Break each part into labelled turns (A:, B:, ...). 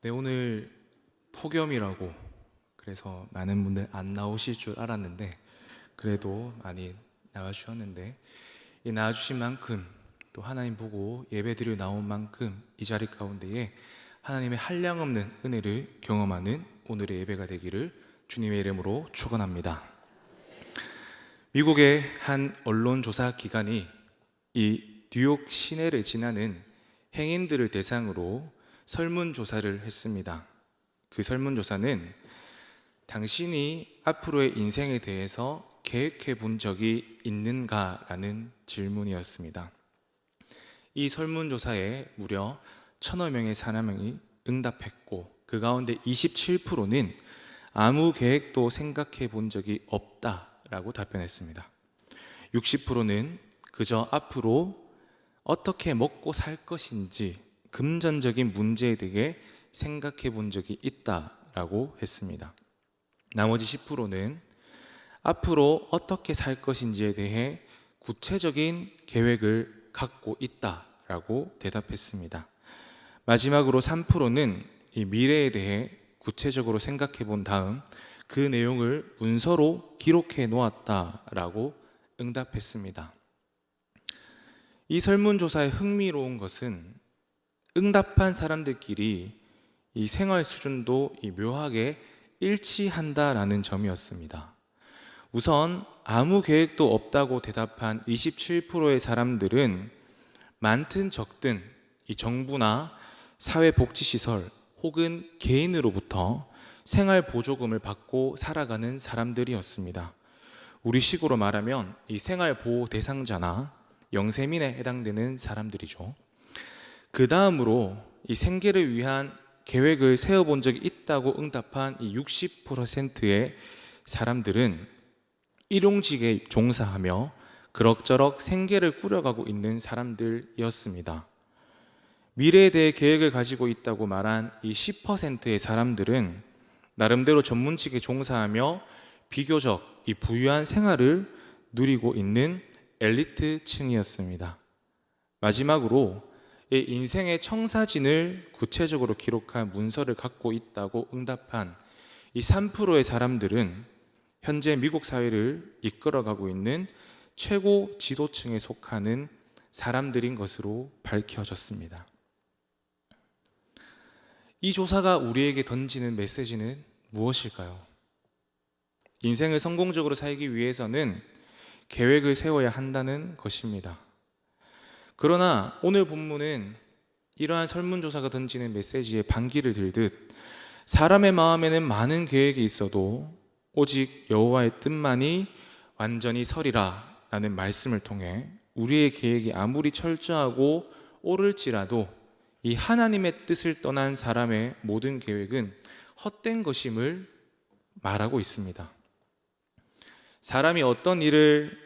A: 네, 오늘 폭염이라고 그래서 많은 분들 안 나오실 줄 알았는데 그래도 많이 나와주셨는데 이 나와주신 만큼 또 하나님 보고 예배드려 나온 만큼 이 자리 가운데에 하나님의 한량없는 은혜를 경험하는 오늘의 예배가 되기를 주님의 이름으로 축원합니다. 미국의 한 언론조사 기관이 이 뉴욕 시내를 지나는 행인들을 대상으로 설문조사를 했습니다. 그 설문조사는 당신이 앞으로의 인생에 대해서 계획해 본 적이 있는가라는 질문이었습니다. 이 설문조사에 무려 1,000여 명의 사람이 응답했고 그 가운데 27%는 아무 계획도 생각해 본 적이 없다라고 답변했습니다. 60%는 그저 앞으로 어떻게 먹고 살 것인지 금전적인 문제에 대해 생각해 본 적이 있다라고 했습니다. 나머지 10%는 앞으로 어떻게 살 것인지에 대해 구체적인 계획을 갖고 있다라고 대답했습니다. 마지막으로 3%는 이 미래에 대해 구체적으로 생각해 본 다음 그 내용을 문서로 기록해 놓았다라고 응답했습니다. 이 설문조사의 흥미로운 것은 응답한 사람들끼리 이 생활 수준도 묘하게 일치한다라는 점이었습니다. 우선 아무 계획도 없다고 대답한 27%의 사람들은 많든 적든 이 정부나 사회복지시설 혹은 개인으로부터 생활보조금을 받고 살아가는 사람들이었습니다. 우리식으로 말하면 이 생활보호 대상자나 영세민에 해당되는 사람들이죠. 그 다음으로 이 생계를 위한 계획을 세워본 적이 있다고 응답한 이 60%의 사람들은 일용직에 종사하며 그럭저럭 생계를 꾸려가고 있는 사람들이었습니다. 미래에 대해 계획을 가지고 있다고 말한 이 10%의 사람들은 나름대로 전문직에 종사하며 비교적 이 부유한 생활을 누리고 있는 엘리트층이었습니다. 마지막으로 이 인생의 청사진을 구체적으로 기록한 문서를 갖고 있다고 응답한 이 3%의 사람들은 현재 미국 사회를 이끌어가고 있는 최고 지도층에 속하는 사람들인 것으로 밝혀졌습니다. 이 조사가 우리에게 던지는 메시지는 무엇일까요? 인생을 성공적으로 살기 위해서는 계획을 세워야 한다는 것입니다. 그러나 오늘 본문은 이러한 설문조사가 던지는 메시지에 반기를 들듯 사람의 마음에는 많은 계획이 있어도 오직 여호와의 뜻만이 완전히 서리라 라는 말씀을 통해 우리의 계획이 아무리 철저하고 옳을지라도 이 하나님의 뜻을 떠난 사람의 모든 계획은 헛된 것임을 말하고 있습니다. 사람이 어떤 일을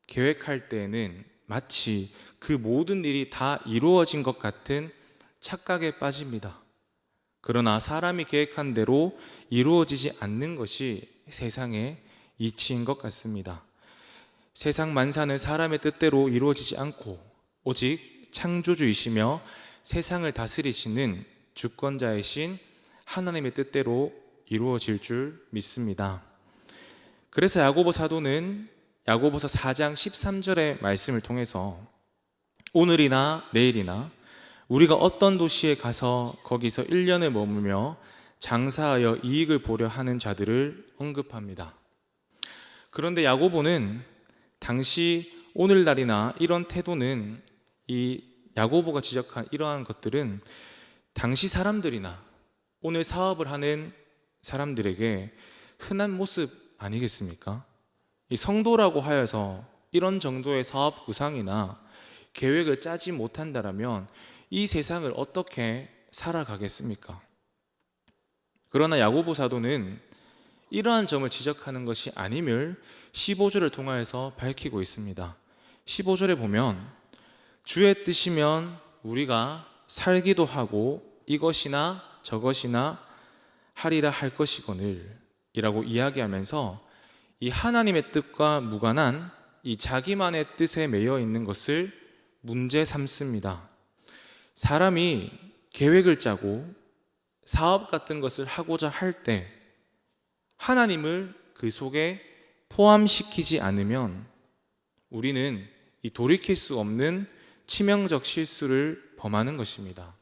A: 계획할 때에는 마치 그 모든 일이 다 이루어진 것 같은 착각에 빠집니다. 그러나 사람이 계획한 대로 이루어지지 않는 것이 세상의 이치인 것 같습니다. 세상 만사는 사람의 뜻대로 이루어지지 않고 오직 창조주이시며 세상을 다스리시는 주권자이신 하나님의 뜻대로 이루어질 줄 믿습니다. 그래서 야고보 사도는 야고보서 4장 13절의 말씀을 통해서 오늘이나 내일이나 우리가 어떤 도시에 가서 거기서 1년을 머물며 장사하여 이익을 보려 하는 자들을 언급합니다. 그런데 야고보는 당시 오늘날이나 이런 태도는 이 야고보가 지적한 이러한 것들은 당시 사람들이나 오늘 사업을 하는 사람들에게 흔한 모습 아니겠습니까? 이 성도라고 하여서 이런 정도의 사업 구상이나 계획을 짜지 못한다면 이 세상을 어떻게 살아가겠습니까? 그러나 야고보 사도는 이러한 점을 지적하는 것이 아님을 15절을 통하여서 밝히고 있습니다. 15절에 보면 주의 뜻이면 우리가 살기도 하고 이것이나 저것이나 하리라 할 것이거늘 이라고 이야기하면서 이 하나님의 뜻과 무관한 이 자기만의 뜻에 매여 있는 것을 문제 삼습니다. 사람이 계획을 짜고 사업 같은 것을 하고자 할 때 하나님을 그 속에 포함시키지 않으면 우리는 이 돌이킬 수 없는 치명적 실수를 범하는 것입니다.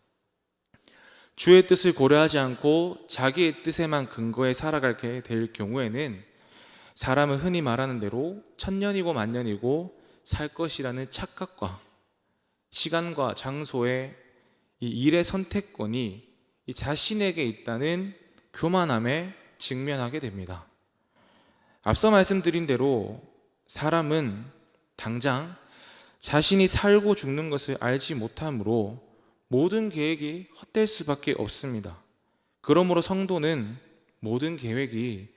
A: 주의 뜻을 고려하지 않고 자기의 뜻에만 근거해 살아가게 될 경우에는 사람은 흔히 말하는 대로 천년이고 만년이고 살 것이라는 착각과 시간과 장소의 이 일의 선택권이 이 자신에게 있다는 교만함에 직면하게 됩니다. 앞서 말씀드린 대로 사람은 당장 자신이 살고 죽는 것을 알지 못하므로 모든 계획이 헛될 수밖에 없습니다. 그러므로 성도는 모든 계획이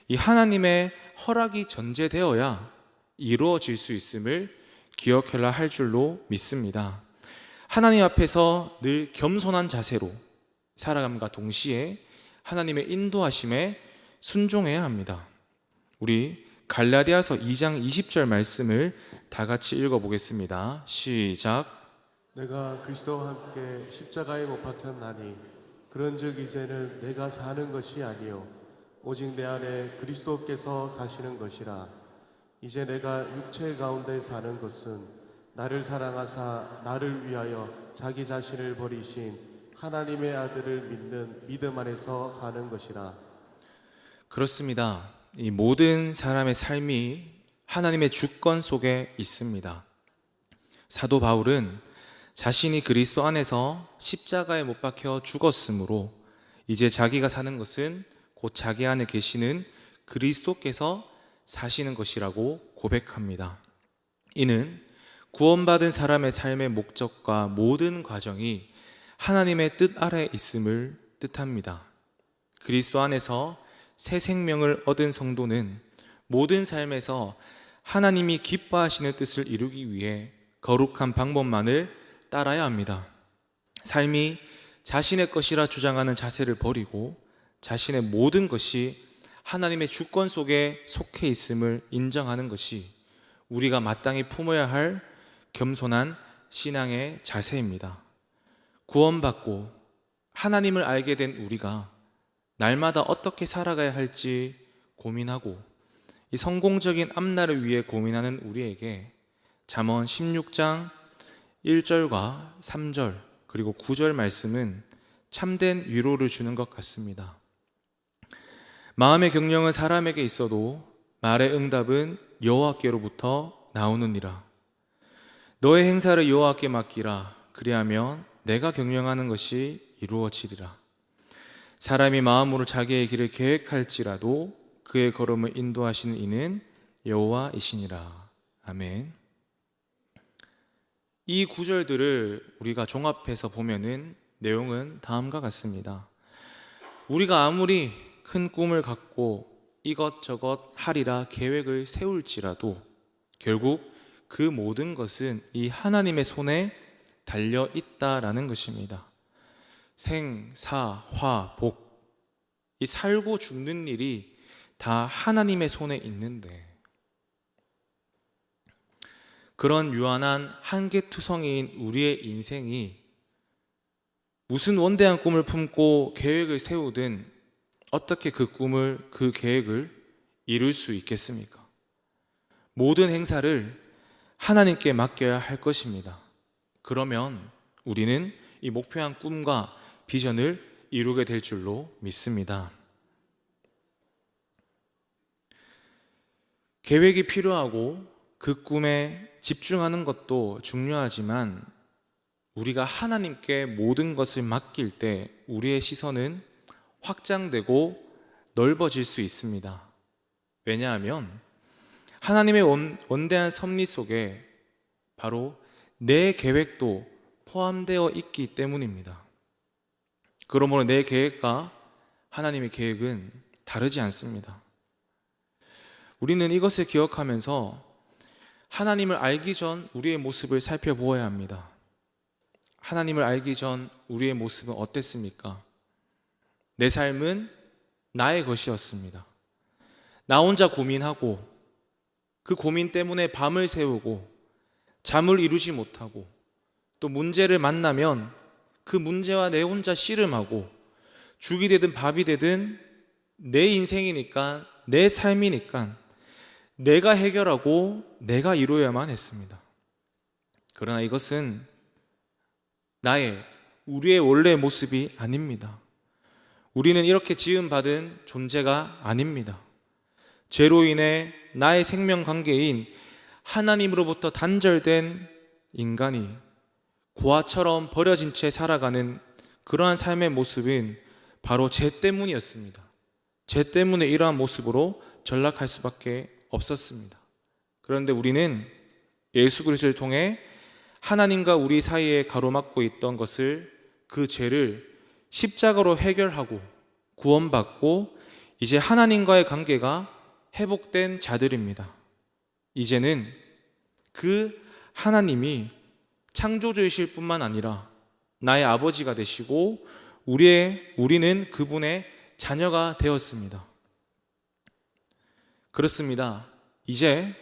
A: 이 하나님의 허락이 전제되어야 이루어질 수 있음을 기억해야 할 줄로 믿습니다. 하나님 앞에서 늘 겸손한 자세로 살아감과 동시에 하나님의 인도하심에 순종해야 합니다. 우리 갈라디아서 2장 20절 말씀을 다 같이 읽어보겠습니다. 시작.
B: 내가 그리스도와 함께 십자가에 못 박혔나니 그런즉 이제는 내가 사는 것이 아니요 오직 내 안에 그리스도께서 사시는 것이라. 이제 내가 육체 가운데 사는 것은 나를 사랑하사 나를 위하여 자기 자신을 버리신 하나님의 아들을 믿는 믿음 안에서 사는 것이라.
A: 그렇습니다. 이 모든 사람의 삶이 하나님의 주권 속에 있습니다. 사도 바울은 자신이 그리스도 안에서 십자가에 못 박혀 죽었으므로 이제 자기가 사는 것은 곧 자기 안에 계시는 그리스도께서 사시는 것이라고 고백합니다. 이는 구원받은 사람의 삶의 목적과 모든 과정이 하나님의 뜻 아래 있음을 뜻합니다. 그리스도 안에서 새 생명을 얻은 성도는 모든 삶에서 하나님이 기뻐하시는 뜻을 이루기 위해 거룩한 방법만을 따라야 합니다. 삶이 자신의 것이라 주장하는 자세를 버리고 자신의 모든 것이 하나님의 주권 속에 속해 있음을 인정하는 것이 우리가 마땅히 품어야 할 겸손한 신앙의 자세입니다. 구원받고 하나님을 알게 된 우리가 날마다 어떻게 살아가야 할지 고민하고 이 성공적인 앞날을 위해 고민하는 우리에게 잠언 16장 1절과 3절 그리고 9절 말씀은 참된 위로를 주는 것 같습니다. 마음의 경영은 사람에게 있어도 말의 응답은 여호와께로부터 나오느니라. 너의 행사를 여호와께 맡기라. 그리하면 내가 경영하는 것이 이루어지리라. 사람이 마음으로 자기의 길을 계획할지라도 그의 걸음을 인도하시는 이는 여호와이시니라. 아멘. 이 구절들을 우리가 종합해서 보면은 내용은 다음과 같습니다. 우리가 아무리 큰 꿈을 갖고 이것저것 하리라 계획을 세울지라도 결국 그 모든 것은 이 하나님의 손에 달려 있다라는 것입니다. 생, 사, 화, 복, 이 살고 죽는 일이 다 하나님의 손에 있는데 그런 유한한 한계투성이인 우리의 인생이 무슨 원대한 꿈을 품고 계획을 세우든 어떻게 그 꿈을, 그 계획을 이룰 수 있겠습니까? 모든 행사를 하나님께 맡겨야 할 것입니다. 그러면 우리는 이 목표한 꿈과 비전을 이루게 될 줄로 믿습니다. 계획이 필요하고 그 꿈에 집중하는 것도 중요하지만 우리가 하나님께 모든 것을 맡길 때 우리의 시선은 확장되고 넓어질 수 있습니다. 왜냐하면 하나님의 원대한 섭리 속에 바로 내 계획도 포함되어 있기 때문입니다. 그러므로 내 계획과 하나님의 계획은 다르지 않습니다. 우리는 이것을 기억하면서 하나님을 알기 전 우리의 모습을 살펴보아야 합니다. 하나님을 알기 전 우리의 모습은 어땠습니까? 내 삶은 나의 것이었습니다. 나 혼자 고민하고 그 고민 때문에 밤을 새우고 잠을 이루지 못하고 또 문제를 만나면 그 문제와 내 혼자 씨름하고 죽이 되든 밥이 되든 내 인생이니까, 내 삶이니까 내가 해결하고 내가 이루어야만 했습니다. 그러나 이것은 우리의 원래의 모습이 아닙니다. 우리는 이렇게 지음받은 존재가 아닙니다. 죄로 인해 나의 생명 관계인 하나님으로부터 단절된 인간이 고아처럼 버려진 채 살아가는 그러한 삶의 모습은 바로 죄 때문이었습니다. 죄 때문에 이러한 모습으로 전락할 수밖에 없었습니다. 그런데 우리는 예수 그리스도를 통해 하나님과 우리 사이에 가로막고 있던 것을, 그 죄를 십자가로 해결하고 구원받고 이제 하나님과의 관계가 회복된 자들입니다. 이제는 그 하나님이 창조주이실 뿐만 아니라 나의 아버지가 되시고 우리는 그분의 자녀가 되었습니다. 그렇습니다. 이제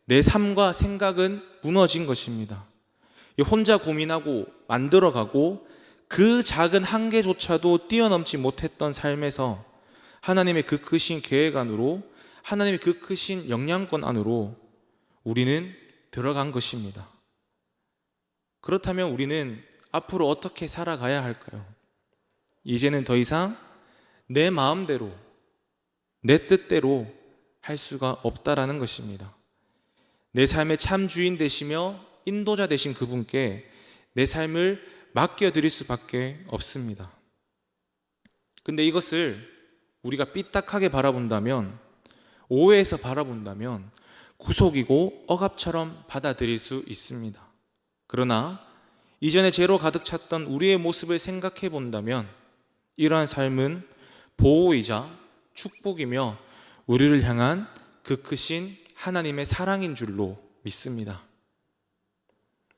A: 내 삶과 생각은 무너진 것입니다. 혼자 고민하고 만들어가고 그 작은 한계조차도 뛰어넘지 못했던 삶에서 하나님의 그 크신 계획 안으로, 하나님의 그 크신 영향권 안으로 우리는 들어간 것입니다. 그렇다면 우리는 앞으로 어떻게 살아가야 할까요? 이제는 더 이상 내 마음대로, 내 뜻대로 할 수가 없다라는 것입니다. 내 삶의 참 주인 되시며 인도자 되신 그분께 내 삶을 맡겨드릴 수밖에 없습니다. 근데 이것을 우리가 삐딱하게 바라본다면, 오해해서 바라본다면 구속이고 억압처럼 받아들일 수 있습니다. 그러나 이전에 죄로 가득 찼던 우리의 모습을 생각해 본다면 이러한 삶은 보호이자 축복이며 우리를 향한 그 크신 하나님의 사랑인 줄로 믿습니다.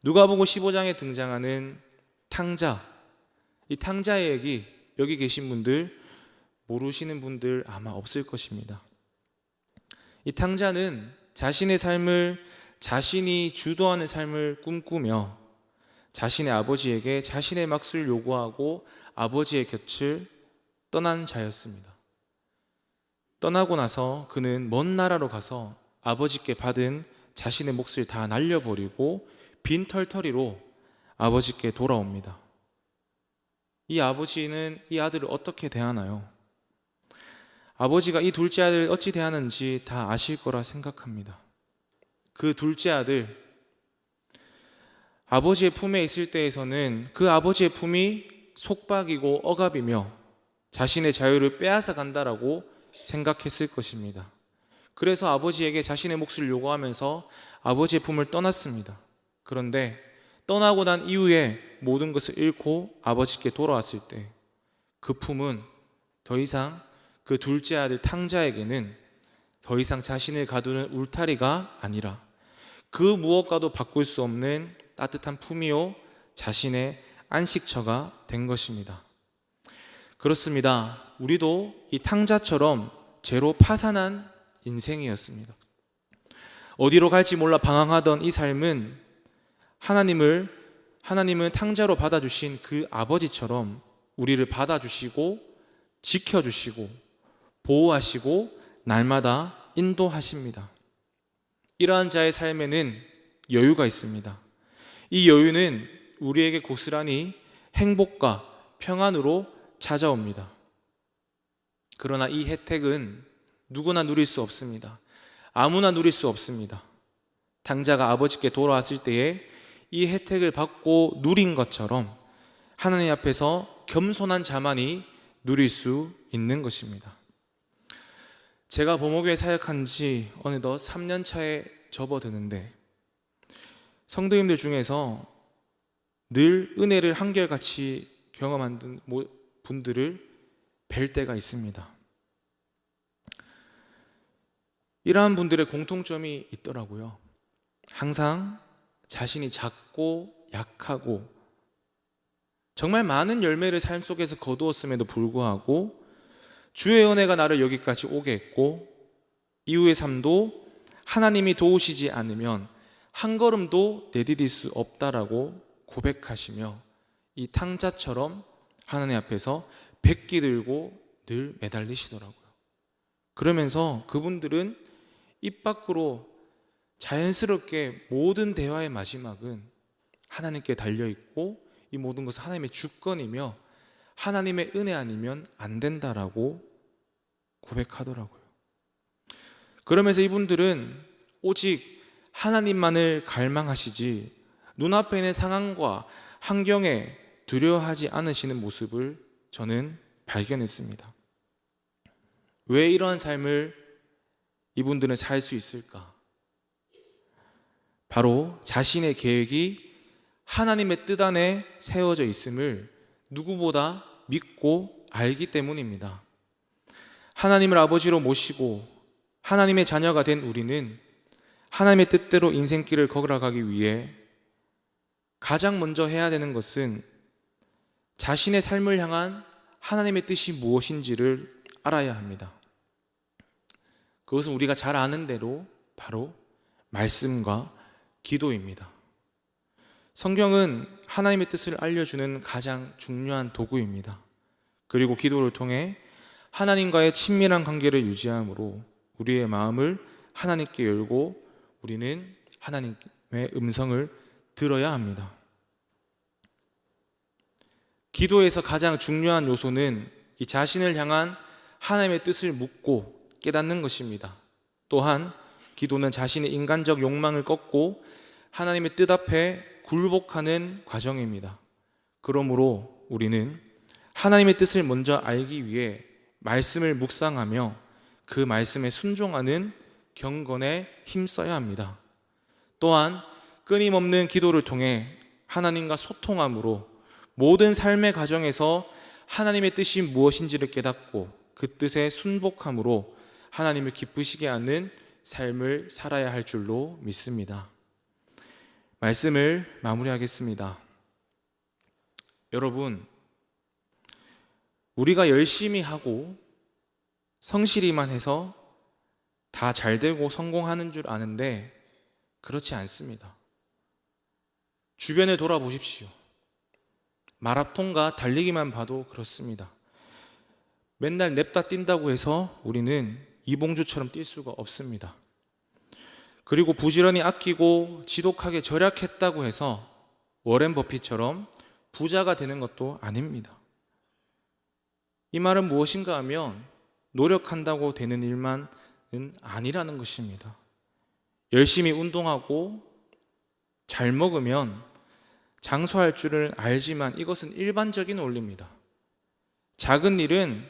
A: 누가복음 15장에 등장하는 탕자, 이 탕자의 얘기 여기 계신 분들 모르시는 분들 아마 없을 것입니다. 이 탕자는 자신의 삶을 자신이 주도하는 삶을 꿈꾸며 자신의 아버지에게 자신의 몫을 요구하고 아버지의 곁을 떠난 자였습니다. 떠나고 나서 그는 먼 나라로 가서 아버지께 받은 자신의 몫을 다 날려버리고 빈털터리로 아버지께 돌아옵니다. 이 아버지는 이 아들을 어떻게 대하나요? 아버지가 이 둘째 아들을 어찌 대하는지 다 아실 거라 생각합니다. 그 둘째 아들, 아버지의 품에 있을 때에서는 그 아버지의 품이 속박이고 억압이며 자신의 자유를 빼앗아 간다라고 생각했을 것입니다. 그래서 아버지에게 자신의 몫을 요구하면서 아버지의 품을 떠났습니다. 그런데 떠나고 난 이후에 모든 것을 잃고 아버지께 돌아왔을 때 그 품은 더 이상 그 둘째 아들 탕자에게는 더 이상 자신을 가두는 울타리가 아니라 그 무엇과도 바꿀 수 없는 따뜻한 품이요 자신의 안식처가 된 것입니다. 그렇습니다. 우리도 이 탕자처럼 죄로 파산한 인생이었습니다. 어디로 갈지 몰라 방황하던 이 삶은 하나님은 탕자로 받아주신 그 아버지처럼 우리를 받아주시고 지켜주시고 보호하시고 날마다 인도하십니다. 이러한 자의 삶에는 여유가 있습니다. 이 여유는 우리에게 고스란히 행복과 평안으로 찾아옵니다. 그러나 이 혜택은 누구나 누릴 수 없습니다. 아무나 누릴 수 없습니다. 탕자가 아버지께 돌아왔을 때에 이 혜택을 받고 누린 것처럼 하나님 앞에서 겸손한 자만이 누릴 수 있는 것입니다. 제가 범호교회 사역한 지 어느덧 3년 차에 접어드는데 성도님들 중에서 늘 은혜를 한결같이 경험한 분들을 뵐 때가 있습니다. 이러한 분들의 공통점이 있더라고요. 항상 자신이 작고 약하고 정말 많은 열매를 삶 속에서 거두었음에도 불구하고 주의 은혜가 나를 여기까지 오게 했고 이후의 삶도 하나님이 도우시지 않으면 한 걸음도 내디딜 수 없다라고 고백하시며 이 탕자처럼 하나님 앞에서 백기 들고 늘 매달리시더라고요. 그러면서 그분들은 입 밖으로 자연스럽게 모든 대화의 마지막은 하나님께 달려있고 이 모든 것은 하나님의 주권이며 하나님의 은혜 아니면 안 된다라고 고백하더라고요. 그러면서 이분들은 오직 하나님만을 갈망하시지 눈앞에 있는 상황과 환경에 두려워하지 않으시는 모습을 저는 발견했습니다. 왜 이러한 삶을 이분들은 살 수 있을까? 바로 자신의 계획이 하나님의 뜻 안에 세워져 있음을 누구보다 믿고 알기 때문입니다. 하나님을 아버지로 모시고 하나님의 자녀가 된 우리는 하나님의 뜻대로 인생길을 걸어가기 위해 가장 먼저 해야 되는 것은 자신의 삶을 향한 하나님의 뜻이 무엇인지를 알아야 합니다. 그것은 우리가 잘 아는 대로 바로 말씀과 기도입니다. 성경은 하나님의 뜻을 알려주는 가장 중요한 도구입니다. 그리고 기도를 통해 하나님과의 친밀한 관계를 유지함으로 우리의 마음을 하나님께 열고 우리는 하나님의 음성을 들어야 합니다. 기도에서 가장 중요한 요소는 이 자신을 향한 하나님의 뜻을 묻고 깨닫는 것입니다. 또한 기도는 자신의 인간적 욕망을 꺾고 하나님의 뜻 앞에 굴복하는 과정입니다. 그러므로 우리는 하나님의 뜻을 먼저 알기 위해 말씀을 묵상하며 그 말씀에 순종하는 경건에 힘써야 합니다. 또한 끊임없는 기도를 통해 하나님과 소통함으로 모든 삶의 과정에서 하나님의 뜻이 무엇인지를 깨닫고 그 뜻에 순복함으로 하나님을 기쁘시게 하는 삶을 살아야 할 줄로 믿습니다. 말씀을 마무리하겠습니다. 여러분, 우리가 열심히 하고 성실히만 해서 다 잘 되고 성공하는 줄 아는데 그렇지 않습니다. 주변을 돌아보십시오. 마라톤과 달리기만 봐도 그렇습니다. 맨날 냅다 뛴다고 해서 우리는 이봉주처럼 뛸 수가 없습니다. 그리고 부지런히 아끼고 지독하게 절약했다고 해서 워렌 버핏처럼 부자가 되는 것도 아닙니다. 이 말은 무엇인가 하면 노력한다고 되는 일만은 아니라는 것입니다. 열심히 운동하고 잘 먹으면 장수할 줄을 알지만 이것은 일반적인 원리입니다. 작은 일은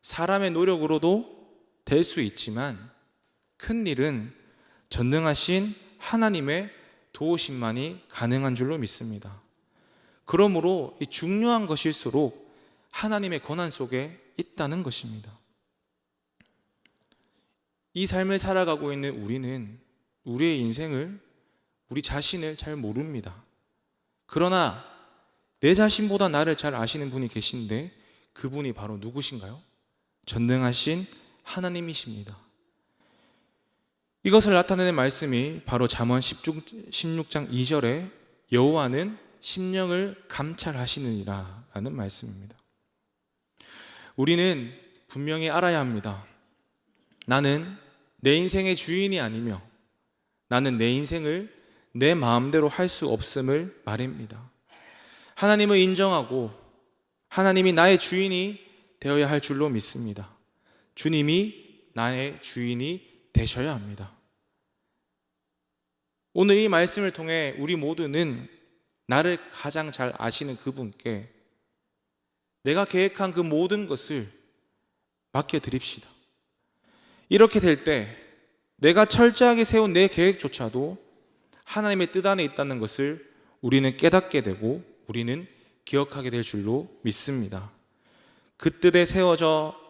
A: 사람의 노력으로도 될 수 있지만 큰 일은 전능하신 하나님의 도우심만이 가능한 줄로 믿습니다. 그러므로 이 중요한 것일수록 하나님의 권한 속에 있다는 것입니다. 이 삶을 살아가고 있는 우리는 우리의 인생을, 우리 자신을 잘 모릅니다. 그러나 내 자신보다 나를 잘 아시는 분이 계신데 그분이 바로 누구신가요? 전능하신 하나님이십니다. 이것을 나타내는 말씀이 바로 잠언 16장 2절에 여호와는 심령을 감찰하시느니라 라는 말씀입니다. 우리는 분명히 알아야 합니다. 나는 내 인생의 주인이 아니며 나는 내 인생을 내 마음대로 할 수 없음을 말입니다. 하나님을 인정하고 하나님이 나의 주인이 되어야 할 줄로 믿습니다. 주님이 나의 주인이 되셔야 합니다. 오늘 이 말씀을 통해 우리 모두는 나를 가장 잘 아시는 그분께 내가 계획한 그 모든 것을 맡겨드립시다. 이렇게 될 때 내가 철저하게 세운 내 계획조차도 하나님의 뜻 안에 있다는 것을 우리는 깨닫게 되고 우리는 기억하게 될 줄로 믿습니다. 그 뜻에 세워져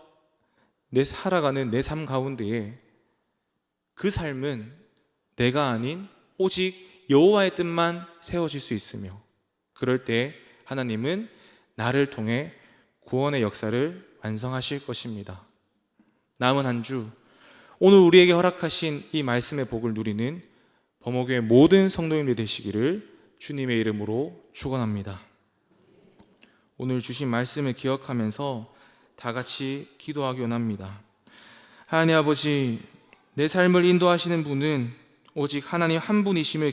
A: 살아가는 내 삶 가운데에 그 삶은 내가 아닌 오직 여호와의 뜻만 세워질 수 있으며 그럴 때 하나님은 나를 통해 구원의 역사를 완성하실 것입니다. 남은 한 주 오늘 우리에게 허락하신 이 말씀의 복을 누리는 범어교회 모든 성도님들 되시기를 주님의 이름으로 축원합니다. 오늘 주신 말씀을 기억하면서 다 같이 기도하기 원합니다. 하나님 아버지, 내 삶을 인도하시는 분은 오직 하나님 한 분이심을